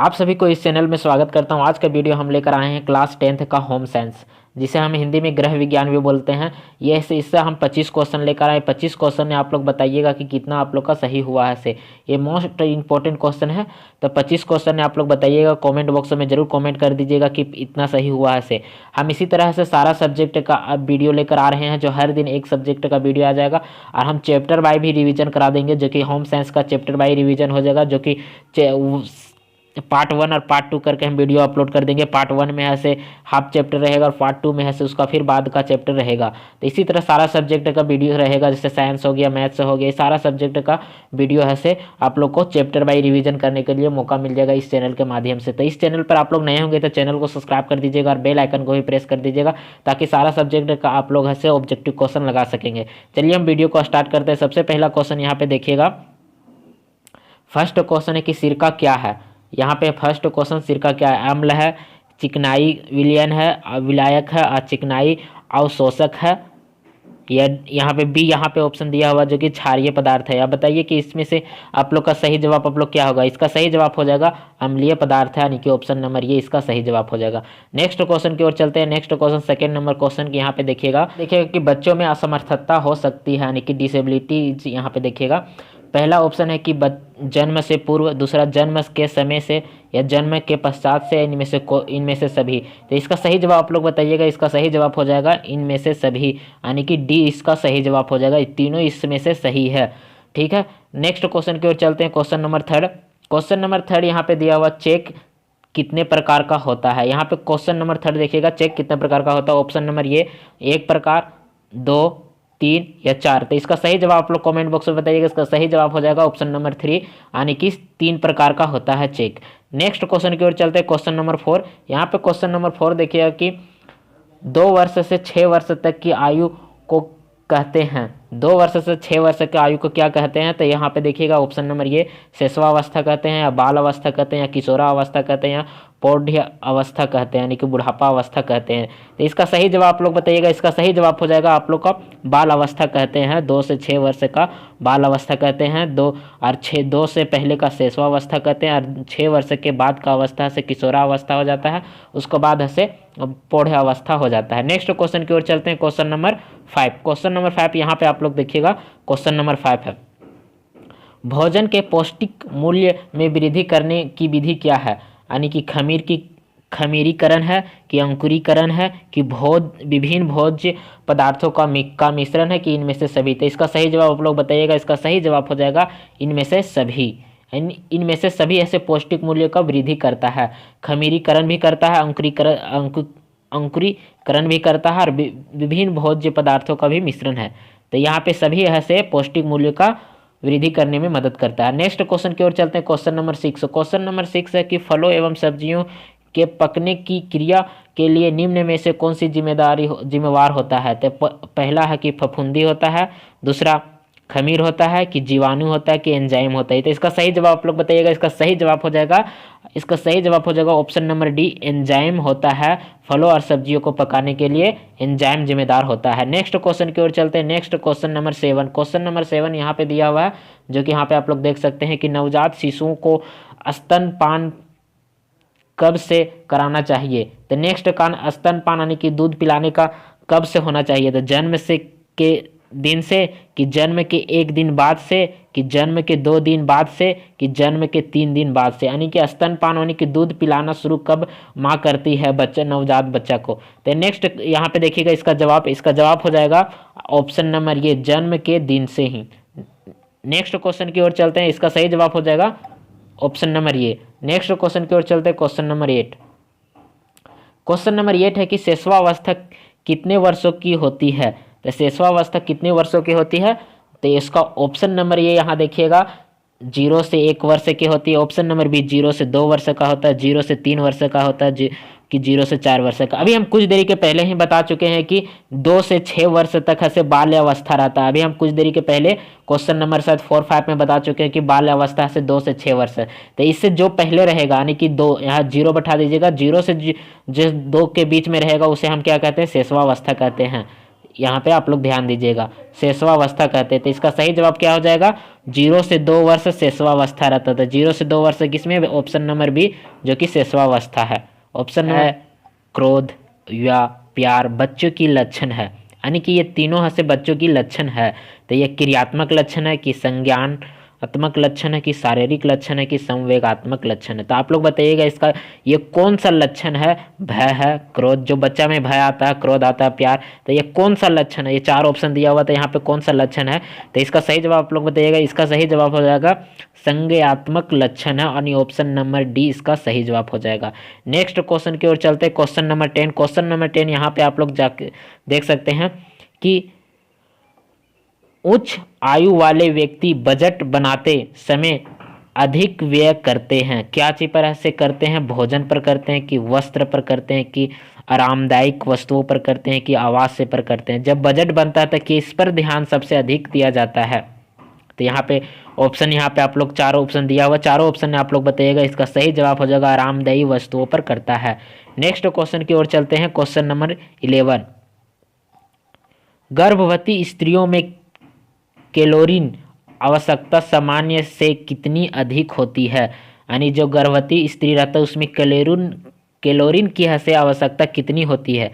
आप सभी को इस चैनल में स्वागत करता हूं। आज का वीडियो हम लेकर आए हैं क्लास 10th का होम साइंस, जिसे हम हिंदी में गृह विज्ञान भी बोलते हैं। ये इससे हम 25 क्वेश्चन लेकर आए। 25 क्वेश्चन में आप लोग बताइएगा कि कितना आप लोग का सही हुआ है से। ये मोस्ट इंपॉर्टेंट क्वेश्चन है, तो 25 क्वेश्चन में आप लोग बताइएगा। कमेंट बॉक्स में जरूर कमेंट कर दीजिएगा कि इतना सही हुआ है से। हम इसी तरह से सारा सब्जेक्ट का अब वीडियो लेकर आ रहे हैं, जो हर दिन एक सब्जेक्ट का वीडियो आ जाएगा। और हम चैप्टर बाय भी रिवीजन करा देंगे, जो कि होम साइंस का चैप्टर बाय रिवीजन हो जाएगा, जो कि पार्ट 1 और पार्ट 2 करके हम वीडियो अपलोड कर देंगे। पार्ट 1 में ऐसे हाफ चैप्टर रहेगा और पार्ट 2 में ऐसे उसका फिर बाद का चैप्टर रहेगा। तो इसी तरह सारा सब्जेक्ट का वीडियो रहेगा, जैसे साइंस हो गया, मैथ्स हो गया, सारा सब्जेक्ट का वीडियो है से आप लोग को चैप्टर बाई रिवीजन करने के लिए मौका मिल जाएगा इस चैनल के माध्यम से। तो इस चैनल पर आप लोग नए होंगे तो चैनल को सब्सक्राइब कर दीजिएगा और बेल आइकन को भी प्रेस कर दीजिएगा, ताकि सारा सब्जेक्ट का आप लोग ऐसे ऑब्जेक्टिव क्वेश्चन लगा सकेंगे। चलिए हम वीडियो को स्टार्ट करते हैं। सबसे पहला क्वेश्चन यहाँ पे देखिएगा। फर्स्ट क्वेश्चन है कि सिरका क्या है। यहाँ पे फर्स्ट क्वेश्चन सिरका क्या है। अम्ल है, चिकनाई विलयन है, विलायक है और चिकनाई अवशोषक है। यहाँ पे बी यहाँ पे ऑप्शन दिया हुआ, जो कि क्षारीय पदार्थ है। आप बताइए कि इसमें से आप लोग का सही जवाब आप लोग क्या होगा। इसका सही जवाब हो जाएगा अम्लीय पदार्थ है, यानी कि ऑप्शन नंबर ये इसका सही जवाब हो जाएगा। नेक्स्ट क्वेश्चन की ओर चलते हैं। Next question second number question की यहाँ पे देखिएगा कि बच्चों में असमर्थता हो सकती है, यानी कि डिसेबिलिटी। यहाँ पे देखिएगा पहला ऑप्शन है कि जन्म से पूर्व, दूसरा जन्म के समय से, या जन्म के पश्चात से, इनमें से सभी। तो इसका सही जवाब आप लोग बताइएगा। इसका सही जवाब हो जाएगा इनमें से सभी, यानी कि डी इसका सही जवाब हो जाएगा। तीनों इसमें से सही है, ठीक है। नेक्स्ट क्वेश्चन की ओर चलते हैं। Question number third. Question number third यहाँ पे दिया हुआ, चेक कितने प्रकार का होता है। यहाँ पे क्वेश्चन नंबर थर्ड देखिएगा, चेक कितने प्रकार का होता है। ऑप्शन नंबर ये 1 प्रकार, 2, 3 या 4। तो इसका सही जवाब आप लोग कमेंट बॉक्स में बताइएगा। इसका सही जवाब हो जाएगा ऑप्शन नंबर 3, यानी कि 3 प्रकार का होता है चेक। नेक्स्ट क्वेश्चन की ओर चलते हैं। Question number 4। यहाँ पे क्वेश्चन नंबर 4 देखिएगा कि 2 वर्ष से 6 वर्ष तक की आयु को कहते हैं। 2 वर्ष से 6 वर्ष की आयु को क्या कहते हैं। तो यहाँ पे देखिएगा ऑप्शन नंबर ये शैशवावस्था कहते हैं, या बाल अवस्था कहते हैं, या किशोरावस्था कहते हैं, या पौढ़्य अवस्था कहते हैं, यानी कि बुढ़ापा अवस्था कहते हैं। तो इसका सही जवाब आप लोग बताइएगा। इसका सही जवाब हो जाएगा आप लोग का बाल अवस्था कहते हैं। 2 से 6 वर्ष का बाल अवस्था कहते हैं, 2 से पहले का शैशवावस्था कहते हैं, और 6 वर्ष के बाद का अवस्था से किशोरावस्था हो जाता है, उसके बाद से पौढ़्य अवस्था हो जाता है। नेक्स्ट क्वेश्चन की ओर चलते हैं। Question number 5। क्वेश्चन नंबर 5 यहाँ पे आप लोग देखिएगा। क्वेश्चन नंबर 5 है, भोजन के पौष्टिक मूल्य में वृद्धि करने की विधि क्या है। यानी कि खमीरीकरण है, कि अंकुरीकरण है, कि विभिन्न भोज्य पदार्थों का मिश्रण है, कि इनमें से सभी। तो इसका सही जवाब आप लोग बताइएगा। इसका सही जवाब हो जाएगा इनमें से सभी। इनमें से सभी ऐसे पौष्टिक मूल्य का वृद्धि करता है। खमीरीकरण भी करता है, अंकुरीकरण भी करता है, और विभिन्न भोज्य पदार्थों का भी मिश्रण है। तो यहाँ पे सभी ऐसे पौष्टिक मूल्य का वृद्धि करने में मदद करता है। नेक्स्ट क्वेश्चन की ओर चलते हैं। Question number 6। क्वेश्चन नंबर 6 है कि फलों एवं सब्जियों के पकने की क्रिया के लिए निम्न में से कौन सी जिम्मेवार होता है। तो पहला है कि फफूंदी होता है, दूसरा खमीर होता है, कि जीवाणु होता है, कि एंजाइम होता है। तो इसका सही जवाब आप लोग बताइएगा। इसका सही जवाब हो जाएगा ऑप्शन नंबर डी, एंजाइम होता है। फलों और सब्जियों को पकाने के लिए एंजाइम जिम्मेदार होता है। नेक्स्ट क्वेश्चन की ओर चलते हैं। Next question number 7। Question number 7 यहाँ पे दिया हुआ है, जो कि यहाँ पे आप लोग देख सकते हैं कि नवजात शिशुओं को स्तनपान कब से कराना चाहिए। तो नेक्स्ट स्तनपान यानी कि दूध पिलाने का कब से होना चाहिए। तो जन्म से के दिन से, कि जन्म के 1 दिन बाद से, कि जन्म के 2 दिन बाद से, कि जन्म के 3 दिन बाद से। यानी कि स्तनपान यानी कि दूध पिलाना शुरू कब माँ करती है नवजात बच्चा को। तो नेक्स्ट यहाँ पे देखिएगा इसका जवाब हो जाएगा ऑप्शन नंबर ये, जन्म के दिन से ही। नेक्स्ट क्वेश्चन की ओर चलते हैं। इसका सही जवाब हो जाएगा ऑप्शन नंबर ये। नेक्स्ट क्वेश्चन की ओर चलते हैं। Question number 8। क्वेश्चन नंबर 8 है कि शैशवावस्था कितने वर्षों की होती है। तो शैशवावस्था कितने वर्षों की होती है। तो इसका ऑप्शन नंबर ये यहाँ देखिएगा, 0 से 1 वर्ष की होती है। ऑप्शन नंबर बी 0 से 2 वर्ष का होता है, 0 से 3 वर्ष का होता है, कि 0 से 4 वर्ष का। अभी हम कुछ देरी के पहले ही बता चुके हैं कि 2 से 6 वर्ष तक ऐसे बाल्य अवस्था रहता है। अभी हम कुछ देरी के पहले क्वेश्चन नंबर शायद 4-5 में बता चुके हैं कि बाल्य अवस्था से 2 से 6 वर्ष है। तो इससे जो पहले रहेगा, यानी कि 2 यहाँ 0 बैठा दीजिएगा, 0 से जो 2 के बीच में रहेगा उसे हम क्या कहते हैं, शैशवावस्था कहते हैं। यहाँ पे आप लोग ध्यान दीजिएगा, शेषवावस्था कहते हैं। तो इसका सही जवाब क्या हो जाएगा, 0 से 2 वर्ष शेषवावस्था रहता था। 0 से 2 वर्ष किसमें, ऑप्शन नंबर बी, जो कि शेषवावस्था है। ऑप्शन नंबर क्रोध या प्यार बच्चों की लक्षण है, यानी कि ये तीनों से बच्चों की लक्षण है। तो ये क्रियात्मक लक्षण है कि संज्ञानात्मक लक्षण है कि शारीरिक लक्षण है कि संवेगात्मक लक्षण है। तो आप लोग बताइएगा इसका ये कौन सा लक्षण है। भय है, क्रोध, जो बच्चा में भय आता है, क्रोध आता है, प्यार, तो ये कौन सा लक्षण है। ये 4 ऑप्शन दिया हुआ था, यहाँ पे कौन सा लक्षण है। तो इसका सही जवाब आप लोग बताइएगा। इसका सही जवाब हो जाएगा संज्ञात्मक लक्षण है, और ऑप्शन नंबर डी इसका सही जवाब हो जाएगा। नेक्स्ट क्वेश्चन की ओर चलते हैं, क्वेश्चन नंबर 10। क्वेश्चन नंबर 10 यहाँ पे आप लोग जाके देख सकते हैं कि उच्च आयु वाले व्यक्ति बजट बनाते समय अधिक व्यय करते हैं। क्या चीज पर ऐसे करते हैं, भोजन पर करते हैं कि वस्त्र पर करते हैं कि आरामदायक वस्तुओं पर करते हैं कि आवास से पर करते हैं। जब बजट बनता है तो किस पर ध्यान सबसे अधिक दिया जाता है। तो यहाँ पे ऑप्शन, यहाँ पे आप लोग 4 ऑप्शन दिया हुआ, चारों ऑप्शन में आप लोग बताइएगा। इसका सही जवाब हो जाएगा आरामदायी वस्तुओं पर करता है। नेक्स्ट क्वेश्चन की ओर चलते हैं, क्वेश्चन नंबर 11। गर्भवती स्त्रियों में कैलोरीन आवश्यकता सामान्य से कितनी अधिक होती है, यानी जो गर्भवती स्त्री रहता है उसमें कैलोरीन की से आवश्यकता कितनी होती है,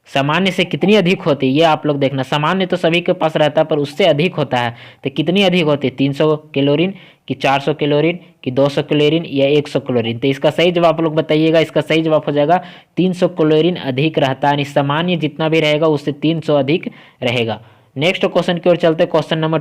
सामान्य से कितनी अधिक होती है, ये आप लोग देखना। सामान्य तो सभी के पास रहता है, पर उससे अधिक होता है, तो कितनी अधिक होती है, 300 कैलोरीन कि 400 कैलोरीन कि 200 कैलोरीन या 100 कैलोरीन। तो इसका सही जवाब आप लोग बताइएगा। इसका सही जवाब हो जाएगा 300 कैलोरीन अधिक रहता है, यानी सामान्य जितना भी रहेगा उससे 300 अधिक रहेगा। नेक्स्ट क्वेश्चन की ओर चलते हैं, क्वेश्चन नंबर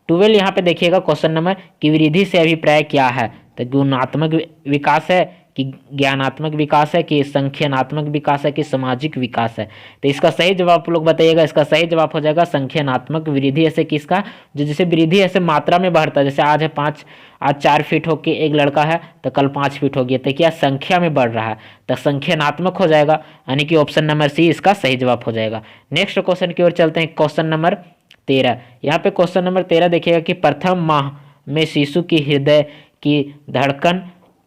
12। यहाँ पे देखिएगा क्वेश्चन नंबर की वृद्धि से अभिप्राय क्या है। तो गुणात्मक विकास है कि ज्ञानात्मक विकास है कि संख्यानात्मक विकास है कि सामाजिक विकास है। तो इसका सही जवाब आप लोग बताइएगा। इसका सही जवाब हो जाएगा संख्यानात्मक वृद्धि। ऐसे किसका, जो जैसे वृद्धि ऐसे मात्रा में बढ़ता है, जैसे आज है 5, आज 4 फीट होके एक लड़का है तो कल 5 फीट हो गया, तो क्या संख्या में बढ़ रहा है, तो संख्यानात्मक हो जाएगा, यानी कि ऑप्शन नंबर सी इसका सही जवाब हो जाएगा। नेक्स्ट क्वेश्चन की ओर चलते हैं, क्वेश्चन नंबर 13। यहाँ पे क्वेश्चन नंबर 13 देखिएगा कि प्रथम माह में शिशु की हृदय की धड़कन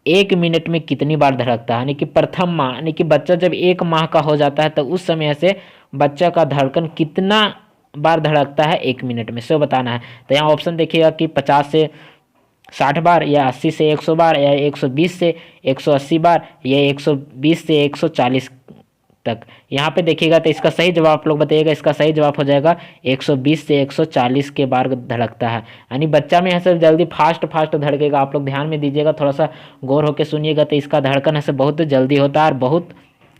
1 मिनट में कितनी बार धड़कता है, यानी कि प्रथम माह, यानी कि बच्चा जब 1 माह का हो जाता है तो उस समय से बच्चा का धड़कन कितना बार धड़कता है 1 मिनट में, सो बताना है। तो यहाँ ऑप्शन देखिएगा कि 50 से 60 बार या 80 से 100 बार या 120 से 180 बार या 120 से 140 तक। यहाँ पे देखिएगा तो इसका सही जवाब आप लोग बताइएगा। इसका सही जवाब हो जाएगा 120 से 140 के बार धड़कता है, यानी बच्चा में ऐसे जल्दी फास्ट धड़केगा। आप लोग ध्यान में दीजिएगा, थोड़ा सा गौर होकर सुनिएगा, तो इसका धड़कन ऐसे बहुत जल्दी होता है और बहुत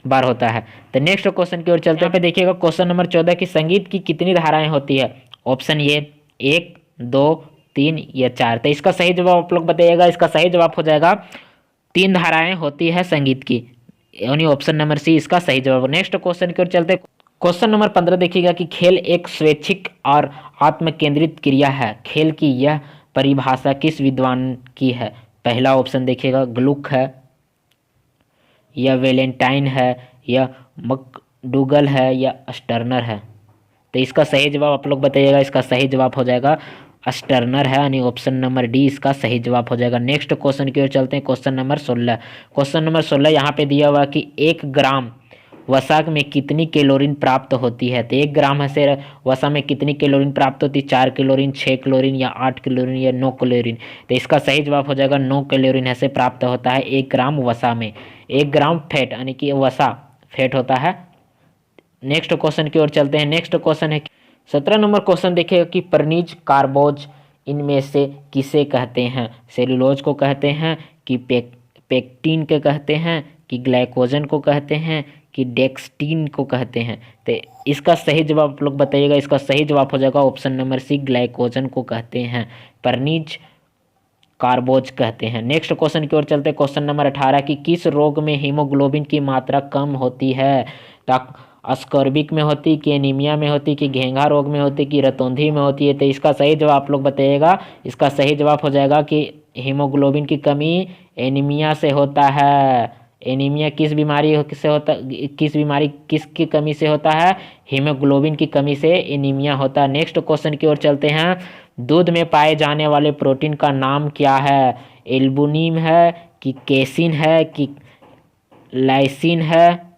बार होता है। तो नेक्स्ट क्वेश्चन की ओर चलते हैं, देखिएगा क्वेश्चन नंबर 14 की संगीत की कितनी धाराएं होती है। ऑप्शन ये 1, 2, 3 या 4। तो इसका सही जवाब आप लोग बताइएगा। इसका सही जवाब हो जाएगा 3 धाराएं होती है संगीत की, यानी ऑप्शन नंबर सी इसका सही जवाब। नेक्स्ट क्वेश्चन की ओर चलते हैं, क्वेश्चन नंबर 15 देखिएगा कि खेल एक स्वैच्छिक और आत्म केंद्रित क्रिया है। खेल की यह परिभाषा किस विद्वान की है। पहला ऑप्शन देखिएगा ग्लुक है या वेलेंटाइन है या मकडूगल है या स्टर्नर है। तो इसका सही जवाब आप लोग बताइएगा। इसका सही जवाब हो जाएगा स्टर्नर है, यानी ऑप्शन नंबर डी इसका सही जवाब हो जाएगा। नेक्स्ट क्वेश्चन की ओर चलते हैं, क्वेश्चन नंबर 16। क्वेश्चन नंबर 16 यहाँ पे दिया हुआ कि 1 ग्राम वसा में कितनी कैलोरीन प्राप्त होती है। तो 1 ग्राम से वसा में कितनी कैलोरीन प्राप्त होती है, 4 कैलोरीन, 6 कैलोरीन या 8 कैलोरीन या 9 कैलोरीन। तो इसका सही जवाब हो जाएगा 9 कैलोरीन ऐसे प्राप्त होता है 1 ग्राम वसा में। 1 ग्राम फैट, यानी कि वसा फैट होता है। नेक्स्ट क्वेश्चन की ओर चलते हैं। नेक्स्ट क्वेश्चन है 17 नंबर क्वेश्चन देखिएगा कि परनीज कार्बोज इनमें से किसे कहते हैं। सेलुलोज को कहते हैं कि पेक्टिन को कहते हैं कि ग्लाइकोजन को कहते हैं कि डेक्सटीन को कहते हैं। तो इसका सही जवाब आप लोग बताइएगा। इसका सही जवाब हो जाएगा ऑप्शन नंबर सी, ग्लाइकोजन को कहते हैं, परनीज कार्बोज कहते हैं। नेक्स्ट क्वेश्चन की ओर चलते हैं, क्वेश्चन नंबर 18 कि किस रोग में हीमोग्लोबिन की मात्रा कम होती है। अस्कॉर्बिक में होती कि एनीमिया में होती कि घेंघा रोग में होती कि रतौंधी में होती है। तो इसका सही जवाब आप लोग बताइएगा। इसका सही जवाब हो जाएगा कि हीमोग्लोबिन की कमी एनीमिया से होता है। एनीमिया किस बीमारी से होता, किस बीमारी किसकी कमी से होता है, हीमोग्लोबिन की कमी से एनीमिया होता है। नेक्स्ट क्वेश्चन की ओर चलते हैं, दूध में पाए जाने वाले प्रोटीन का नाम क्या है। एल्बुमिन है कि केसिन है कि लाइसिन है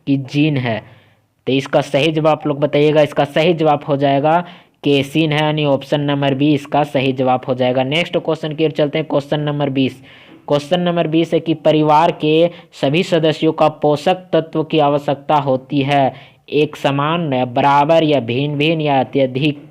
कि जीन है। तो इसका सही जवाब आप लोग बताइएगा। इसका सही जवाब हो जाएगा केसिन है, यानी ऑप्शन नंबर बी इसका सही जवाब हो जाएगा। नेक्स्ट क्वेश्चन की ओर चलते हैं। Question number 20। क्वेश्चन नंबर 20 है कि परिवार के सभी सदस्यों का पोषक तत्व की आवश्यकता होती है, एक समान या बराबर या भिन्न भिन्न या अत्यधिक।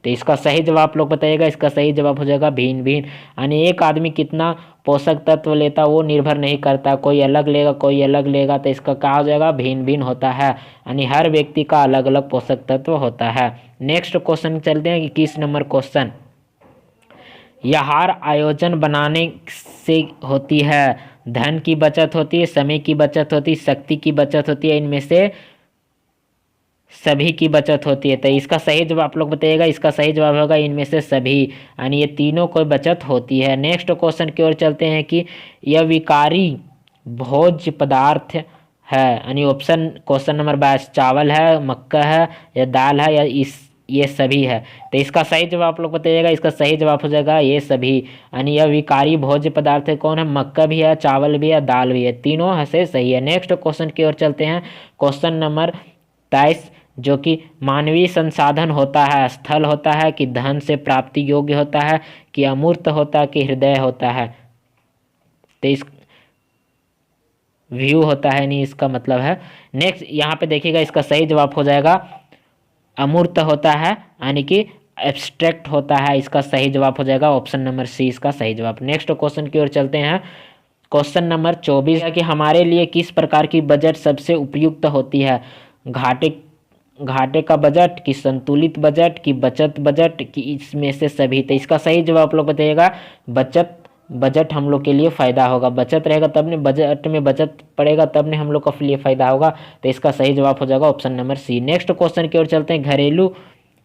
तो इसका सही जवाब आप लोग बताइएगा। इसका सही जवाब हो जाएगा भिन्न भिन्न, यानी एक आदमी कितना पोषक तत्व लेता वो निर्भर नहीं करता, कोई अलग लेगा कोई अलग लेगा। तो इसका क्या हो जाएगा, भिन्न भिन्न होता है, यानी हर व्यक्ति का अलग अलग पोषक तत्व होता है। नेक्स्ट क्वेश्चन चलते हैं। 21 नंबर क्वेश्चन। आहार आयोजन बनाने से होती है, धन की बचत होती है, समय की बचत होती है, शक्ति की बचत होती है, इनमें से सभी की बचत होती है। तो इसका सही जवाब आप लोग बताइएगा। इसका सही जवाब होगा इनमें से सभी, यानी ये तीनों को बचत होती है। नेक्स्ट क्वेश्चन की ओर चलते हैं कि यह विकारी भोज्य पदार्थ है, यानी ऑप्शन क्वेश्चन नंबर 22 चावल है, मक्का है या दाल है या ये सभी है। तो इसका सही जवाब आप लोग बताइएगा। इसका सही जवाब हो जाएगा ये सभी, यानी यह विकारी भोज्य पदार्थ है। कौन है, मक्का भी है, चावल भी है, दाल भी है, तीनों है से सही है। नेक्स्ट क्वेश्चन की ओर चलते हैं। क्वेश्चन नंबर 23, जो कि मानवीय संसाधन होता है, स्थल होता है कि धन से प्राप्ति योग्य होता है कि अमूर्त होता है कि हृदय होता है। तो इस व्यू होता है, नहीं इसका मतलब है। नेक्स्ट यहाँ पे देखिएगा, इसका सही जवाब हो जाएगा अमूर्त होता है, यानी कि एब्स्ट्रैक्ट होता है। इसका सही जवाब हो जाएगा ऑप्शन नंबर सी इसका सही जवाब। नेक्स्ट क्वेश्चन की ओर चलते हैं। क्वेश्चन नंबर 24 है कि हमारे लिए किस प्रकार की बजट सबसे उपयुक्त होती है, घाटे का बजट कि संतुलित बजट कि बचत बजट कि इसमें से सभी। तो इसका सही जवाब आप लोग बताइएगा। बजट हम लोग के लिए फ़ायदा होगा, बचत रहेगा तब ने, बजट में बचत पड़ेगा तब ने हम लोग के लिए फ़ायदा होगा। तो इसका सही जवाब हो जाएगा option number C. Next question की ओर चलते हैं। घरेलू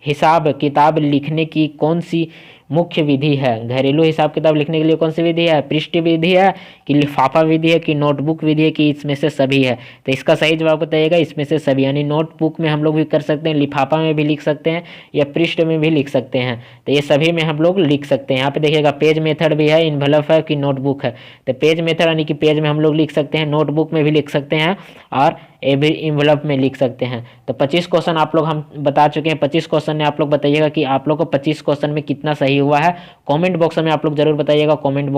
हिसाब किताब लिखने की कौन सी मुख्य विधि है, घरेलू हिसाब किताब लिखने के लिए कौन सी विधि है, पृष्ठ विधि है कि लिफाफा विधि है कि नोटबुक विधि है कि इसमें से सभी है। तो इसका सही जवाब बताइएगा इसमें से सभी, यानी नोटबुक में हम लोग भी कर सकते हैं, लिफाफा में भी लिख सकते हैं या पृष्ठ में भी लिख सकते हैं। तो ये सभी में हम लोग लिख सकते हैं। यहाँ पे देखिएगा पेज मेथड भी है, इन्वेलप है कि नोटबुक है। तो पेज मेथड यानी कि पेज में हम लोग लिख सकते हैं, नोटबुक में भी लिख सकते हैं और इन्वेलप में लिख सकते हैं। तो 25 क्वेश्चन आप लोग हम बता चुके हैं। 25 क्वेश्चन में आप लोग बताइएगा कि आप लोग को 25 क्वेश्चन में कितना सही हुआ है। कमेंट बॉक्स में आप लोग जरूर बताइएगा। कमेंट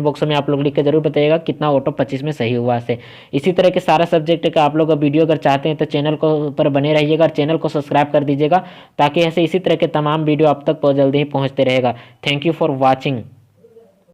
बॉक्स में आप लोग लिख के जरूर बताइएगा कितना ऑटो 25 में सही हुआ है। इसी तरह के सारा सब्जेक्ट का आप लोग का वीडियो अगर चाहते हैं तो चैनल को पर बने रहिएगा और चैनल को सब्सक्राइब कर दीजिएगा, ताकि ऐसे इसी तरह के तमाम वीडियो आप तक बहुत जल्दी ही पहुँचते रहेगा। Thank you for watching.